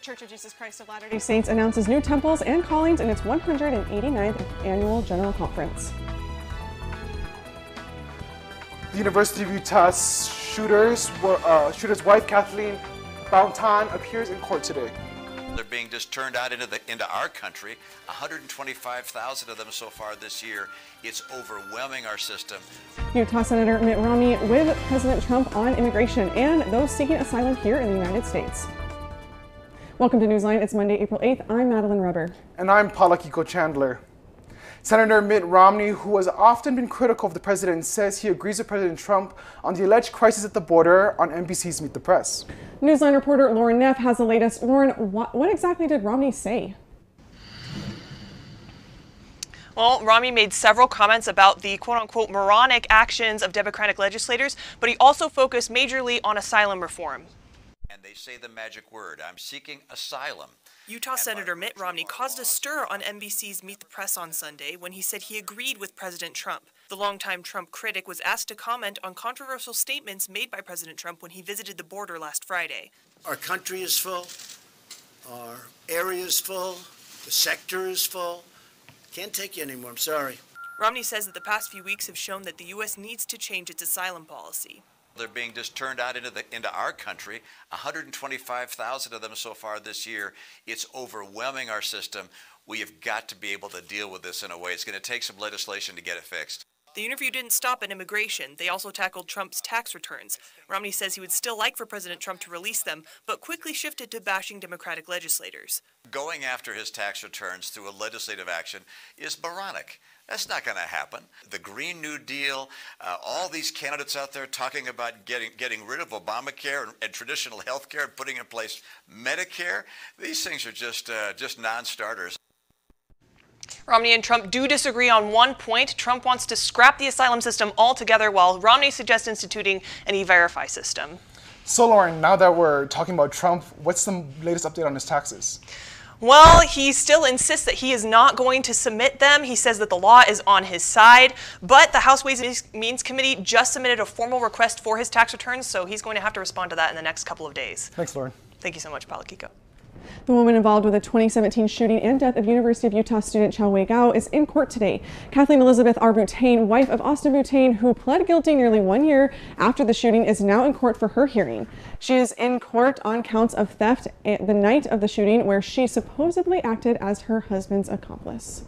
Church of Jesus Christ of Latter-day Saints announces new temples and callings in its 189th annual General Conference. The University of Utah's shooter's wife, Kathleen Bounton, appears in court today. They're being just turned out into our country. 125,000 of them so far this year. It's overwhelming our system. Utah Senator Mitt Romney with President Trump on immigration and those seeking asylum here in the United States. Welcome to Newsline. It's Monday, April 8th. I'm Madeline Rubber. And I'm Paula Kiko Chandler. Senator Mitt Romney, who has often been critical of the president, says he agrees with President Trump on the alleged crisis at the border on NBC's Meet the Press. Newsline reporter Lauren Neff has the latest. Lauren, what exactly did Romney say? Well, Romney made several comments about the quote-unquote moronic actions of Democratic legislators, but he also focused majorly on asylum reform. And they say the magic word, I'm seeking asylum. Utah Senator Mitt Romney caused a stir on NBC's Meet the Press on Sunday when he said he agreed with President Trump. The longtime Trump critic was asked to comment on controversial statements made by President Trump when he visited the border last Friday. Our country is full, our area is full, the sector is full. Can't take you anymore, I'm sorry. Romney says that the past few weeks have shown that the U.S. needs to change its asylum policy. They're being just turned out into our country. 125,000 of them so far this year. It's overwhelming our system. We have got to be able to deal with this in a way. It's going to take some legislation to get it fixed. The interview didn't stop at immigration. They also tackled Trump's tax returns. Romney says he would still like for President Trump to release them, but quickly shifted to bashing Democratic legislators. Going after his tax returns through a legislative action is moronic. That's not going to happen. The Green New Deal, all these candidates out there talking about getting rid of Obamacare and traditional health care and putting in place Medicare, these things are just non-starters. Romney and Trump do disagree on one point. Trump wants to scrap the asylum system altogether, while Romney suggests instituting an E-Verify system. So, Lauren, now that we're talking about Trump, what's the latest update on his taxes? Well, he still insists that he is not going to submit them. He says that the law is on his side, but the House Ways and Means Committee just submitted a formal request for his tax returns, so he's going to have to respond to that in the next couple of days. Thanks, Lauren. Thank you so much, Paula Kiko. The woman involved with the 2017 shooting and death of University of Utah student Chow Wei-Gao is in court today. Kathleen Elizabeth R. Butane, wife of Austin Butane, who pled guilty nearly 1 year after the shooting, is now in court for her hearing. She is in court on counts of theft the night of the shooting, where she supposedly acted as her husband's accomplice.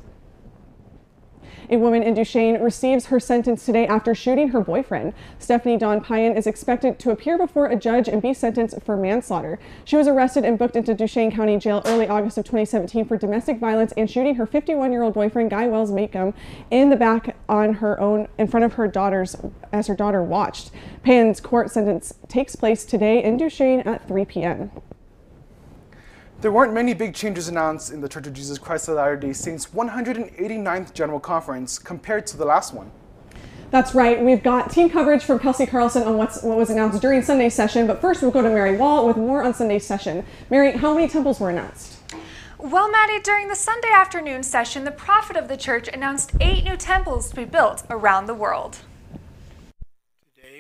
A woman in Duchesne receives her sentence today after shooting her boyfriend. Stephanie Dawn Payan is expected to appear before a judge and be sentenced for manslaughter. She was arrested and booked into Duchesne County Jail early August of 2017 for domestic violence and shooting her 51-year-old boyfriend, Guy Wells Macomb, in the back on her own in front of her daughters as her daughter watched. Payan's court sentence takes place today in Duchesne at 3 p.m. There weren't many big changes announced in the Church of Jesus Christ of Latter-day Saints 189th General Conference compared to the last one. That's right. We've got team coverage from Kelsey Carlson on what was announced during Sunday's session, but first we'll go to Mary Wall with more on Sunday's session. Mary, how many temples were announced? Well, Maddie, during the Sunday afternoon session, the prophet of the church announced 8 new temples to be built around the world.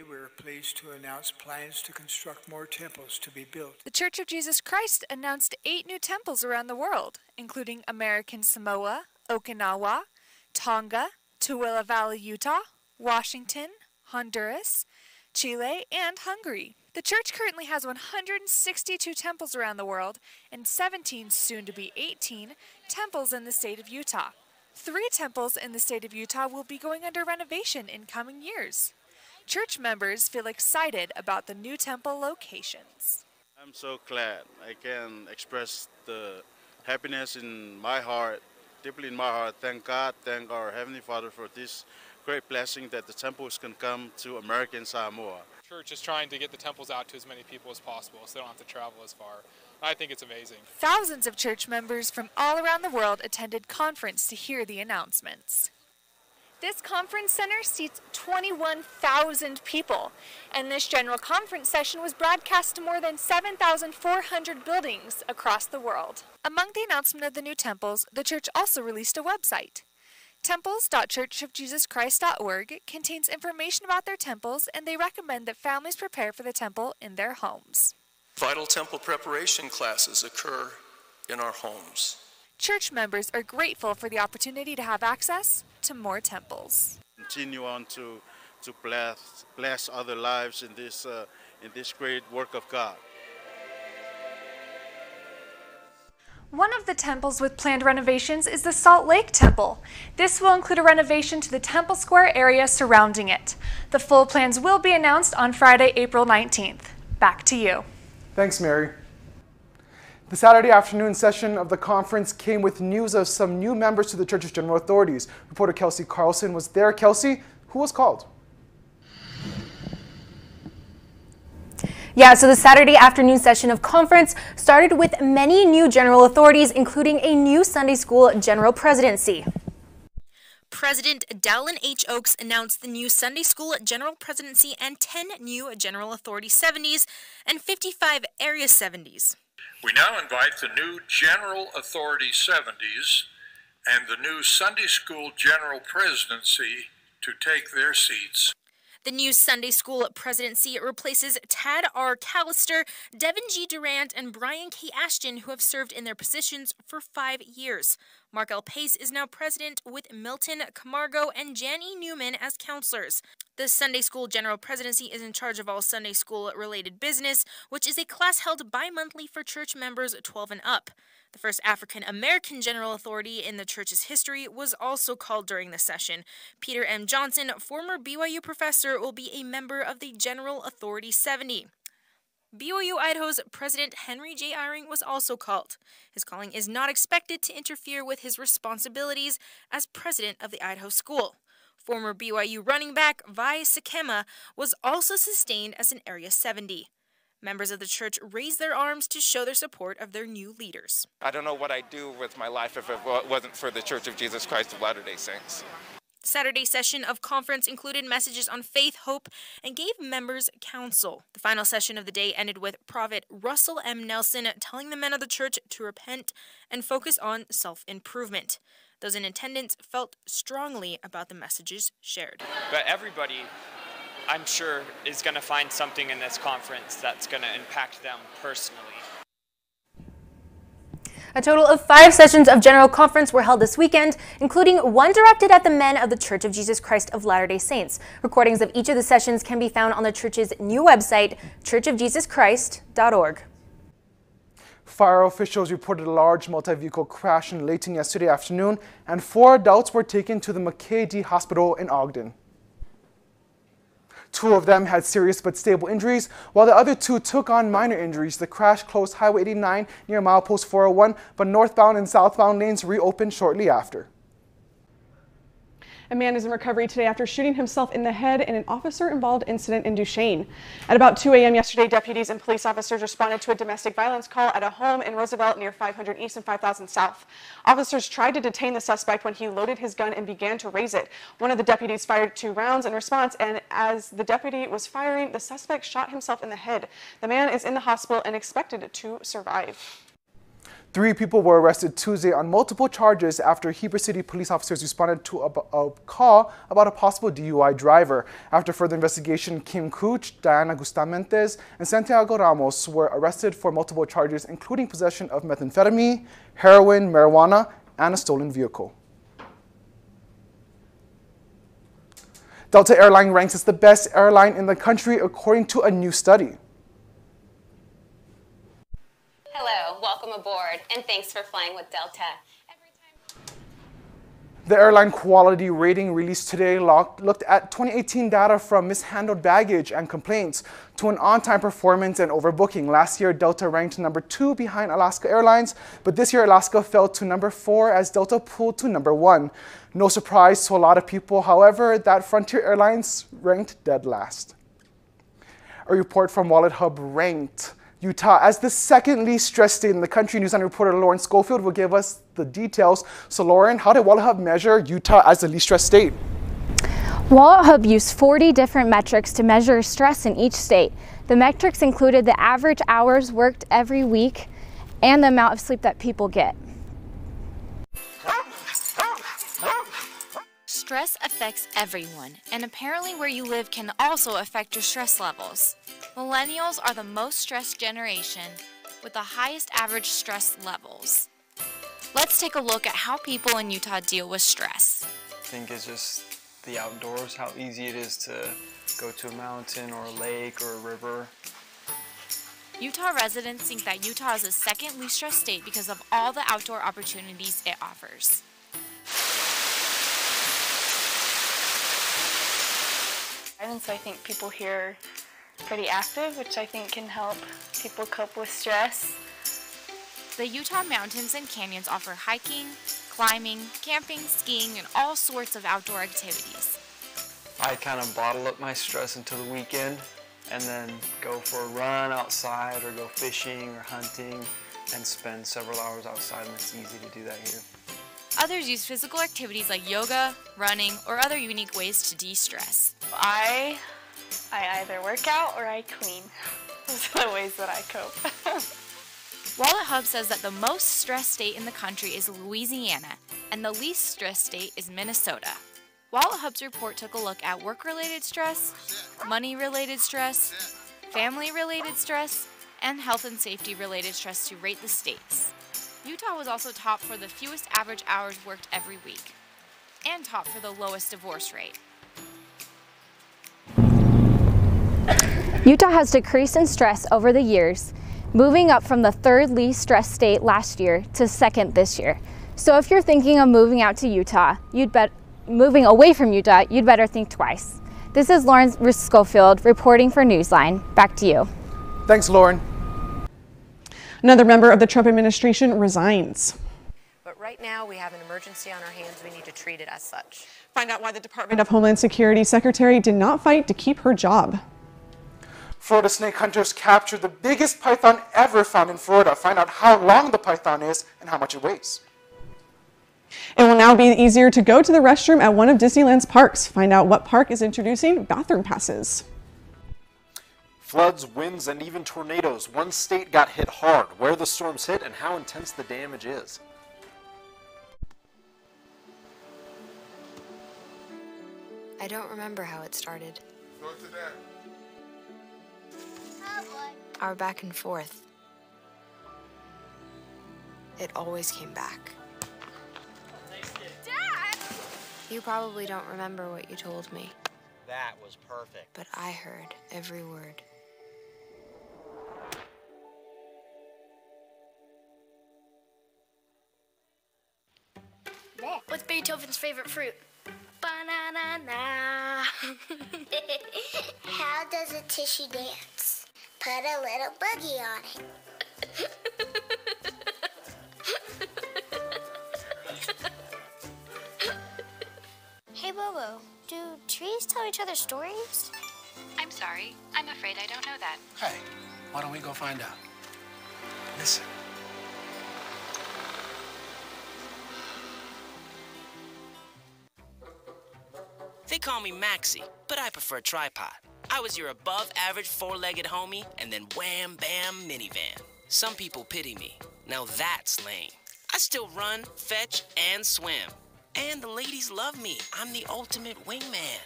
We're pleased to announce plans to construct more temples to be built. The Church of Jesus Christ announced 8 new temples around the world, including American Samoa, Okinawa, Tonga, Tooele Valley, Utah, Washington, Honduras, Chile, and Hungary. The church currently has 162 temples around the world and 17, soon to be 18, temples in the state of Utah. 3 temples in the state of Utah will be going under renovation in coming years. Church members feel excited about the new temple locations. I'm so glad I can express the happiness in my heart, deeply in my heart. Thank God, thank our Heavenly Father for this great blessing that the temples can come to American Samoa. Church is trying to get the temples out to as many people as possible so they don't have to travel as far. I think it's amazing. Thousands of church members from all around the world attended conference to hear the announcements. This conference center seats 21,000 people, and this general conference session was broadcast to more than 7,400 buildings across the world. Among the announcement of the new temples, the church also released a website. Temples.churchofjesuschrist.org contains information about their temples, and they recommend that families prepare for the temple in their homes. Vital temple preparation classes occur in our homes. Church members are grateful for the opportunity to have access to more temples. Continue on to bless other lives in this great work of God. One of the temples with planned renovations is the Salt Lake Temple. This will include a renovation to the Temple Square area surrounding it. The full plans will be announced on Friday, April 19th. Back to you. Thanks, Mary. The Saturday afternoon session of the conference came with news of some new members to the Church's general authorities. Reporter Kelsey Carlson was there. Kelsey, who was called? Yeah, so the Saturday afternoon session of conference started with many new general authorities, including a new Sunday school general presidency. President Dallin H. Oaks announced the new Sunday School General Presidency and 10 new General Authority 70s and 55 Area 70s. We now invite the new General Authority 70s and the new Sunday School General Presidency to take their seats. The new Sunday School Presidency replaces Tad R. Callister, Devin G. Durant, and Brian K. Ashton, who have served in their positions for 5 years. Mark L. Pace is now president with Milton Camargo and Jan E. Newman as counselors. The Sunday School General Presidency is in charge of all Sunday School-related business, which is a class held bi-monthly for church members 12 and up. The first African-American general authority in the church's history was also called during the session. Peter M. Johnson, former BYU professor, will be a member of the General Authority 70. BYU Idaho's President Henry J. Eyring was also called. His calling is not expected to interfere with his responsibilities as president of the Idaho School. Former BYU running back Vi Sakema was also sustained as an Area 70. Members of the church raised their arms to show their support of their new leaders. I don't know what I'd do with my life if it wasn't for the Church of Jesus Christ of Latter-day Saints. The Saturday session of conference included messages on faith, hope, and gave members counsel. The final session of the day ended with Prophet Russell M. Nelson telling the men of the church to repent and focus on self-improvement. Those in attendance felt strongly about the messages shared. But everybody, I'm sure, is going to find something in this conference that's going to impact them personally. A total of 5 sessions of General Conference were held this weekend, including one directed at the men of the Church of Jesus Christ of Latter-day Saints. Recordings of each of the sessions can be found on the church's new website, churchofjesuschrist.org. Fire officials reported a large multi-vehicle crash in Layton yesterday afternoon, and 4 adults were taken to the McKay-D Hospital in Ogden. 2 of them had serious but stable injuries, while the other 2 took on minor injuries. The crash closed Highway 89 near milepost 401, but northbound and southbound lanes reopened shortly after. A man is in recovery today after shooting himself in the head in an officer-involved incident in Duchesne. At about 2 a.m. yesterday, deputies and police officers responded to a domestic violence call at a home in Roosevelt near 500 East and 5000 South. Officers tried to detain the suspect when he loaded his gun and began to raise it. One of the deputies fired 2 rounds in response, and as the deputy was firing, the suspect shot himself in the head. The man is in the hospital and expected to survive. 3 people were arrested Tuesday on multiple charges after Heber City police officers responded to a call about a possible DUI driver. After further investigation, Kim Cooch, Diana Gustamentes, and Santiago Ramos were arrested for multiple charges, including possession of methamphetamine, heroin, marijuana, and a stolen vehicle. Delta Airlines ranks as the best airline in the country according to a new study. Hello, welcome aboard, and thanks for flying with Delta. The airline quality rating released today looked at 2018 data from mishandled baggage and complaints to an on-time performance and overbooking. Last year, Delta ranked number 2 behind Alaska Airlines, but this year Alaska fell to number 4 as Delta pulled to number 1. No surprise to a lot of people, however, that Frontier Airlines ranked dead last. A report from Wallet Hub ranked Utah as the 2nd least stressed state in the country. NewsLine reporter Lauren Schofield will give us the details. So Lauren, how did Wallet Hub measure Utah as the least stressed state? Wallet Hub used 40 different metrics to measure stress in each state. The metrics included the average hours worked every week and the amount of sleep that people get. Stress affects everyone, and apparently where you live can also affect your stress levels. Millennials are the most stressed generation with the highest average stress levels. Let's take a look at how people in Utah deal with stress. I think it's just the outdoors, how easy it is to go to a mountain or a lake or a river. Utah residents think that Utah is the second least stressed state because of all the outdoor opportunities it offers. And so I think people here are pretty active, which I think can help people cope with stress. The Utah mountains and canyons offer hiking, climbing, camping, skiing, and all sorts of outdoor activities. I kind of bottle up my stress until the weekend and then go for a run outside or go fishing or hunting and spend several hours outside, and it's easy to do that here. Others use physical activities like yoga, running, or other unique ways to de-stress. I either work out or I clean. Those are the ways that I cope. Wallet Hub says that the most stressed state in the country is Louisiana, and the least stressed state is Minnesota. Wallet Hub's report took a look at work-related stress, money-related stress, family-related stress, and health and safety-related stress to rate the states. Utah was also top for the fewest average hours worked every week, and top for the lowest divorce rate. Utah has decreased in stress over the years, moving up from the third least stressed state last year to second this year. So if you're thinking of moving out to Utah, moving away from Utah, you'd better think twice. This is Lauren Schofield reporting for Newsline. Back to you. Thanks, Lauren. Another member of the Trump administration resigns. But right now we have an emergency on our hands. We need to treat it as such. Find out why the Department of Homeland Security Secretary did not fight to keep her job. Florida snake hunters captured the biggest python ever found in Florida. Find out how long the python is and how much it weighs. It will now be easier to go to the restroom at one of Disneyland's parks. Find out what park is introducing bathroom passes. Floods, winds, and even tornadoes. One state got hit hard. Where the storms hit and how intense the damage is. I don't remember how it started. Our back and forth. It always came back. Dad! You probably don't remember what you told me. That was perfect. But I heard every word. What's Beethoven's favorite fruit? Banana. How does a tissue dance? Put a little boogie on it. Hey, Bobo, do trees tell each other stories? I'm sorry. I'm afraid I don't know that. Hey, why don't we go find out? Listen. They call me Maxie, but I prefer tripod. I was your above-average four-legged homie, and then wham-bam minivan. Some people pity me. Now that's lame. I still run, fetch, and swim. And the ladies love me. I'm the ultimate wingman.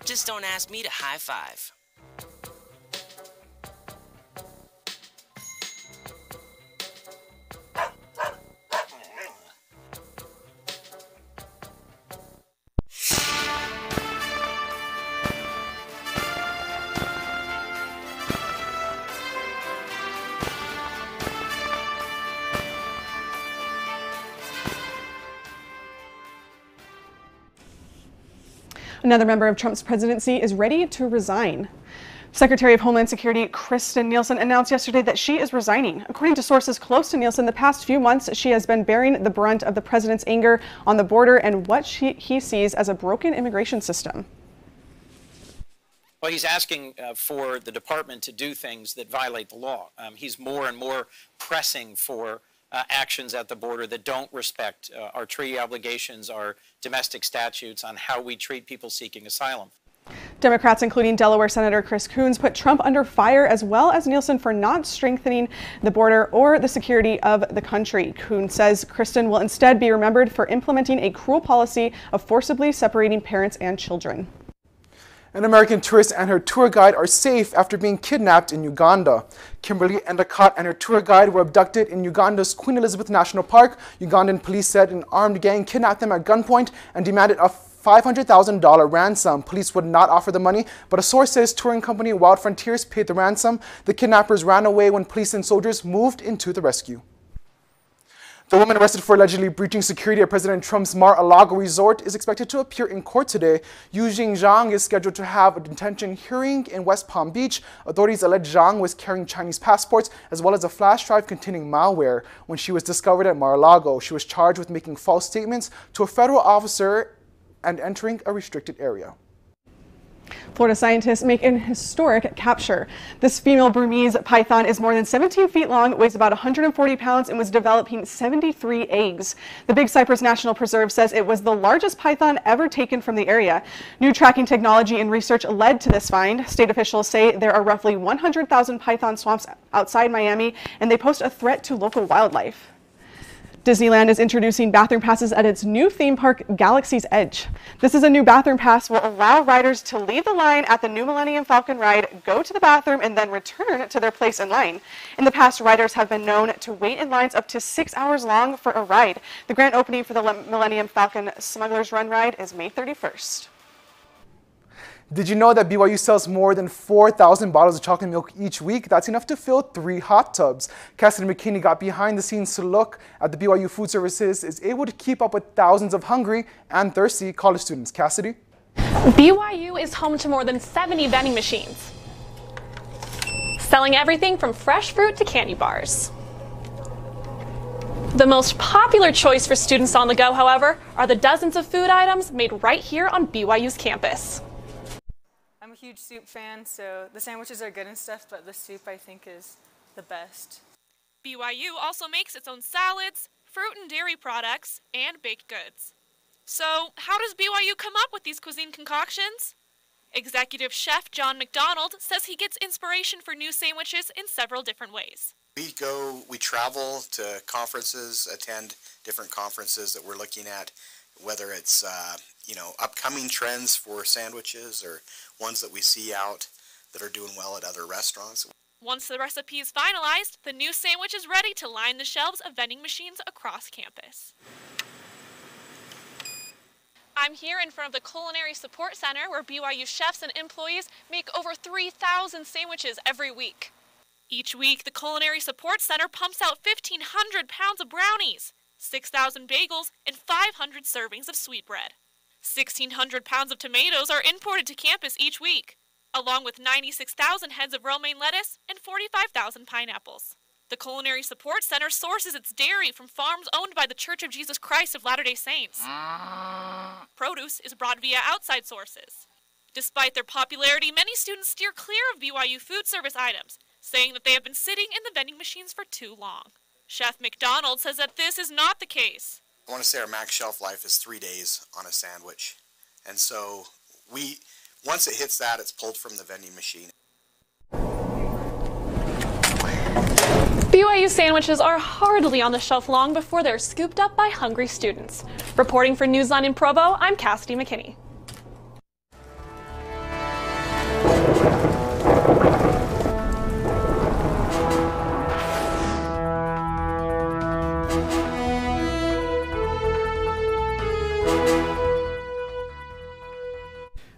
Just don't ask me to high-five. Another member of Trump's presidency is ready to resign. Secretary of Homeland Security Kristen Nielsen announced yesterday that she is resigning. According to sources close to Nielsen, the past few months she has been bearing the brunt of the president's anger on the border and what he sees as a broken immigration system. Well, he's asking for the department to do things that violate the law. He's more and more pressing for actions at the border that don't respect our treaty obligations, our domestic statutes on how we treat people seeking asylum. Democrats, including Delaware Senator Chris Coons, put Trump under fire, as well as Nielsen, for not strengthening the border or the security of the country. Coons says Kristen will instead be remembered for implementing a cruel policy of forcibly separating parents and children. An American tourist and her tour guide are safe after being kidnapped in Uganda. Kimberly Endicott and her tour guide were abducted in Uganda's Queen Elizabeth National Park. Ugandan police said an armed gang kidnapped them at gunpoint and demanded a $500,000 ransom. Police would not offer the money, but a source says touring company Wild Frontiers paid the ransom. The kidnappers ran away when police and soldiers moved into the rescue. The woman arrested for allegedly breaching security at President Trump's Mar-a-Lago resort is expected to appear in court today. Yu Jingzhang is scheduled to have a detention hearing in West Palm Beach. Authorities allege Zhang was carrying Chinese passports as well as a flash drive containing malware. When she was discovered at Mar-a-Lago, she was charged with making false statements to a federal officer and entering a restricted area. Florida scientists make an historic capture. This female Burmese python is more than 17 feet long, weighs about 140 pounds, and was developing 73 eggs. The Big Cypress National Preserve says it was the largest python ever taken from the area. New tracking technology and research led to this find. State officials say there are roughly 100,000 python swamps outside Miami, and they pose a threat to local wildlife. Disneyland is introducing bathroom passes at its new theme park, Galaxy's Edge. This is a new bathroom pass will allow riders to leave the line at the new Millennium Falcon ride, go to the bathroom, and then return to their place in line. In the past, riders have been known to wait in lines up to 6 hours long for a ride. The grand opening for the Millennium Falcon Smuggler's Run ride is May 31st. Did you know that BYU sells more than 4,000 bottles of chocolate milk each week? That's enough to fill 3 hot tubs. Cassidy McKinney got behind the scenes to look at the BYU Food Services is able to keep up with thousands of hungry and thirsty college students. Cassidy? BYU is home to more than 70 vending machines, selling everything from fresh fruit to candy bars. The most popular choice for students on the go, however, are the dozens of food items made right here on BYU's campus. I'm a huge soup fan, so the sandwiches are good and stuff, but the soup I think is the best. BYU also makes its own salads, fruit and dairy products, and baked goods. So, how does BYU come up with these cuisine concoctions? Executive Chef John McDonald says he gets inspiration for new sandwiches in several different ways. We travel to conferences, attend different conferences that we're looking at, whether it's upcoming trends for sandwiches or ones that we see out that are doing well at other restaurants. Once the recipe is finalized, the new sandwich is ready to line the shelves of vending machines across campus. I'm here in front of the Culinary Support Center where BYU chefs and employees make over 3,000 sandwiches every week. Each week, the Culinary Support Center pumps out 1,500 pounds of brownies, 6,000 bagels, and 500 servings of sweetbread. 1,600 pounds of tomatoes are imported to campus each week, along with 96,000 heads of romaine lettuce and 45,000 pineapples. The Culinary Support Center sources its dairy from farms owned by the Church of Jesus Christ of Latter-day Saints. Produce is brought via outside sources. Despite their popularity, many students steer clear of BYU food service items, saying that they have been sitting in the vending machines for too long. Chef McDonald says that this is not the case. I want to say our max shelf life is 3 days on a sandwich. And so once it hits that, it's pulled from the vending machine. BYU sandwiches are hardly on the shelf long before they're scooped up by hungry students. Reporting for NewsLine in Provo, I'm Cassidy McKinney.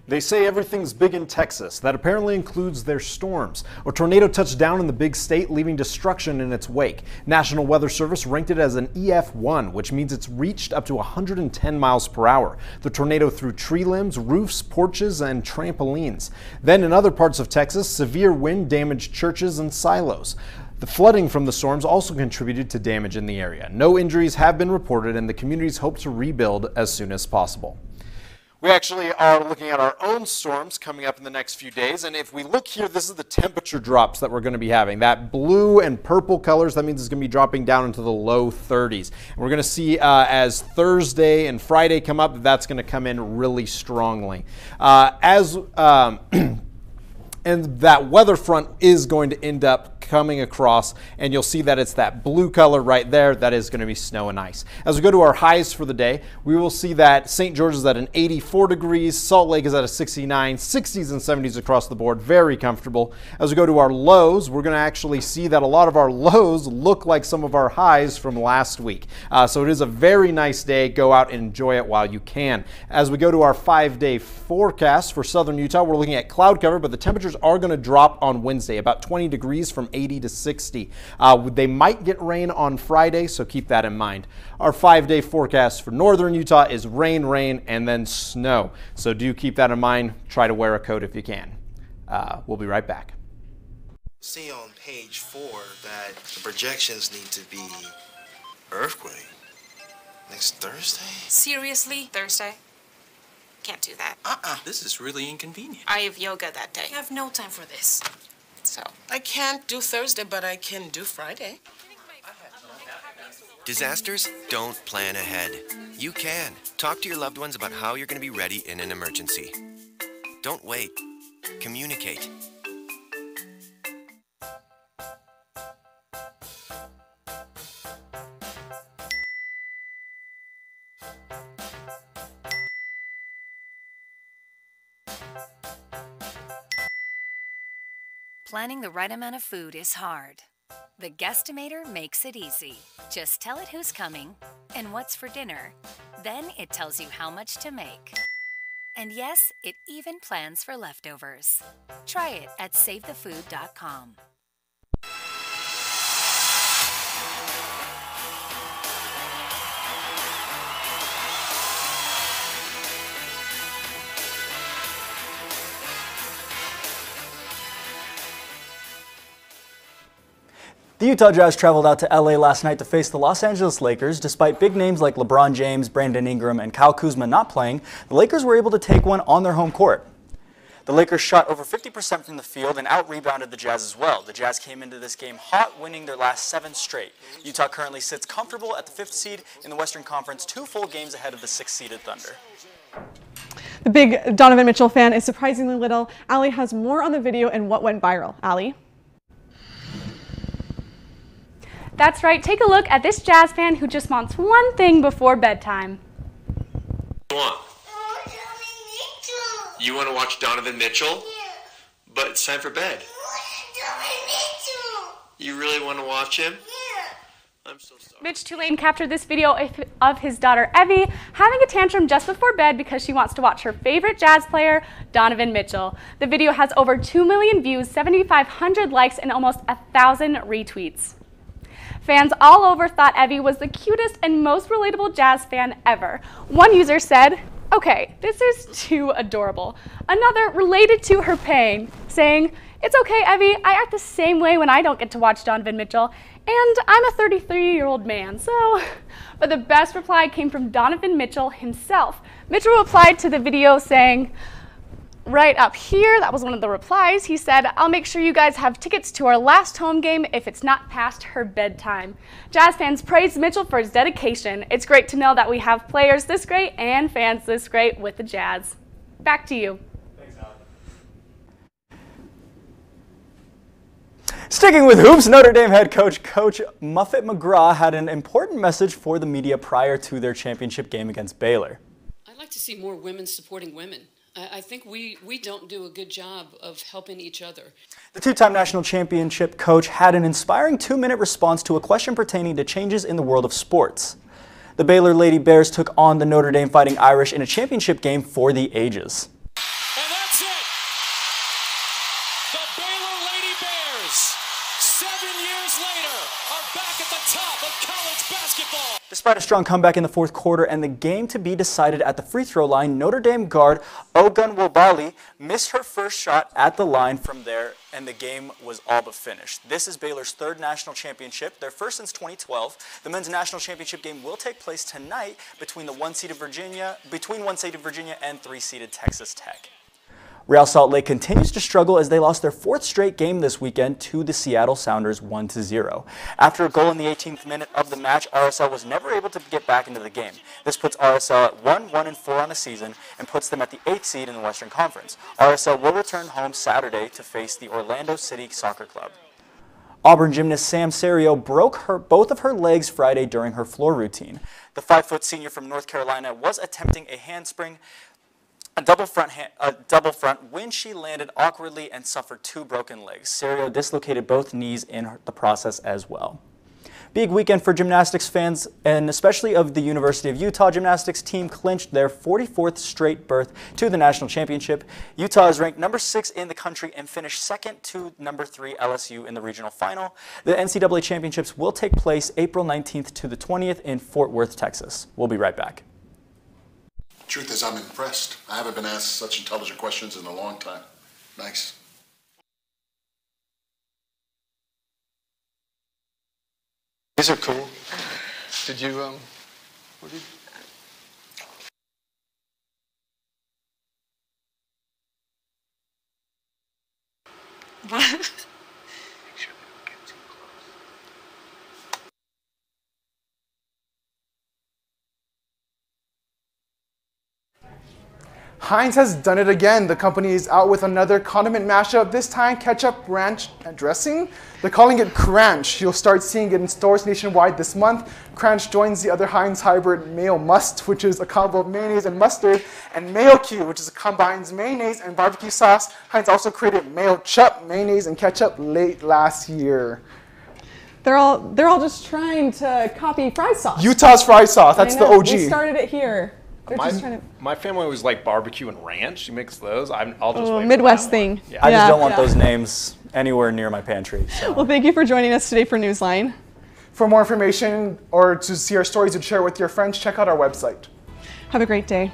They say everything's big in Texas. That apparently includes their storms. A tornado touched down in the big state, leaving destruction in its wake. National Weather Service ranked it as an EF1, which means it's reached up to 110 miles per hour. The tornado threw tree limbs, roofs, porches, and trampolines. Then in other parts of Texas, severe wind damaged churches and silos. The flooding from the storms also contributed to damage in the area. No injuries have been reported, and the communities hope to rebuild as soon as possible. We actually are looking at our own storms coming up in the next few days, and if we look here, this is the temperature drops that we're going to be having. That blue and purple colors, that means it's going to be dropping down into the low 30s. And we're going to see as Thursday and Friday come up, that's going to come in really strongly. And and that weather front is going to end up coming across, and you'll see that it's that blue color right there. That is going to be snow and ice. As we go to our highs for the day, we will see that St. George is at an 84 degrees, Salt Lake is at a 69, 60s and 70s across the board, very comfortable. As we go to our lows, we're going to actually see that a lot of our lows look like some of our highs from last week. So it is a very nice day. Go out and enjoy it while you can. As we go to our 5-day forecast for southern Utah, we're looking at cloud cover, but the temperatures are going to drop on Wednesday, about 20 degrees from 80 to 60. They might get rain on Friday, so keep that in mind. Our 5-day forecast for northern Utah is rain, rain, and then snow. So do keep that in mind. Try to wear a coat if you can. We'll be right back. See on page 4 that the projections need to be earthquake next Thursday. Seriously? Thursday? Can't do that. This is really inconvenient. I have yoga that day. I have no time for this. So. I can't do Thursday, but I can do Friday. Disasters don't plan ahead. You can. Talk to your loved ones about how you're going to be ready in an emergency. Don't wait. Communicate. Planning the right amount of food is hard. The Guestimator makes it easy. Just tell it who's coming and what's for dinner. Then it tells you how much to make. And yes, it even plans for leftovers. Try it at savethefood.com. The Utah Jazz traveled out to LA last night to face the Los Angeles Lakers. Despite big names like LeBron James, Brandon Ingram, and Kyle Kuzma not playing, the Lakers were able to take one on their home court. The Lakers shot over 50% from the field and out-rebounded the Jazz as well. The Jazz came into this game hot, winning their last 7 straight. Utah currently sits comfortable at the 5th seed in the Western Conference, 2 full games ahead of the 6th-seeded Thunder. The big Donovan Mitchell fan is surprisingly little. Allie has more on the video and what went viral. Allie? That's right, take a look at this Jazz fan who just wants one thing before bedtime. You want to watch Donovan Mitchell? Yeah. But it's time for bed. You really want to watch him? Yeah. I'm so sorry. Mitch Tulane captured this video of his daughter Evie having a tantrum just before bed because she wants to watch her favorite Jazz player, Donovan Mitchell. The video has over 2 million views, 7,500 likes, and almost 1,000 retweets. Fans all over thought Evie was the cutest and most relatable Jazz fan ever. One user said, "Okay, this is too adorable." Another related to her pain, saying, "It's okay, Evie, I act the same way when I don't get to watch Donovan Mitchell, and I'm a 33-year-old man, so..." But the best reply came from Donovan Mitchell himself. Mitchell replied to the video saying, right up here, that was one of the replies, he said, "I'll make sure you guys have tickets to our last home game if it's not past her bedtime." Jazz fans praised Mitchell for his dedication. It's great to know that we have players this great and fans this great with the Jazz. Back to you. Thanks, Allie. Sticking with hoops, Notre Dame head coach Muffet McGraw had an important message for the media prior to their championship game against Baylor. I'd like to see more women supporting women. I think we don't do a good job of helping each other. The 2-time national championship coach had an inspiring 2-minute response to a question pertaining to changes in the world of sports. The Baylor Lady Bears took on the Notre Dame Fighting Irish in a championship game for the ages. And that's it! The Baylor Lady Bears, 7 years later, are back at the top of college basketball. Despite a strong comeback in the 4th quarter and the game to be decided at the free throw line, Notre Dame guard Ogunwobali missed her first shot at the line from there, and the game was all but finished. This is Baylor's 3rd national championship, their first since 2012. The men's national championship game will take place tonight between 1-seeded Virginia and 3-seeded Texas Tech. Real Salt Lake continues to struggle as they lost their 4th straight game this weekend to the Seattle Sounders 1-0. After a goal in the 18th minute of the match, RSL was never able to get back into the game. This puts RSL at 1-1-4 on the season and puts them at the 8th seed in the Western Conference. RSL will return home Saturday to face the Orlando City Soccer Club. Auburn gymnast Sam Serio broke both of her legs Friday during her floor routine. The 5-foot senior from North Carolina was attempting a handspring, a double front when she landed awkwardly and suffered 2 broken legs. Serio dislocated both knees in the process as well. Big weekend for gymnastics fans, and especially of the University of Utah gymnastics team clinched their 44th straight berth to the national championship. Utah is ranked number 6 in the country and finished second to number 3 LSU in the regional final. The NCAA championships will take place April 19th to the 20th in Fort Worth, Texas. We'll be right back. Truth is, I'm impressed. I haven't been asked such intelligent questions in a long time. Nice. These are cool. Did you, what did you... What? Heinz has done it again. The company is out with another condiment mashup, this time ketchup ranch dressing. They're calling it Cranch. You'll start seeing it in stores nationwide this month. Cranch joins the other Heinz hybrid Mayo Must, which is a combo of mayonnaise and mustard, and Mayo Q, which is combines mayonnaise and barbecue sauce. Heinz also created Mayo Chup, mayonnaise and ketchup late last year. They're all just trying to copy fry sauce. Utah's fry sauce, that's the OG. We started it here. My family always liked barbecue and ranch. You mix those. I'll just wait Midwest thing. Yeah. I just don't want those names anywhere near my pantry. So. Well, thank you for joining us today for Newsline. For more information or to see our stories and share with your friends, check out our website. Have a great day.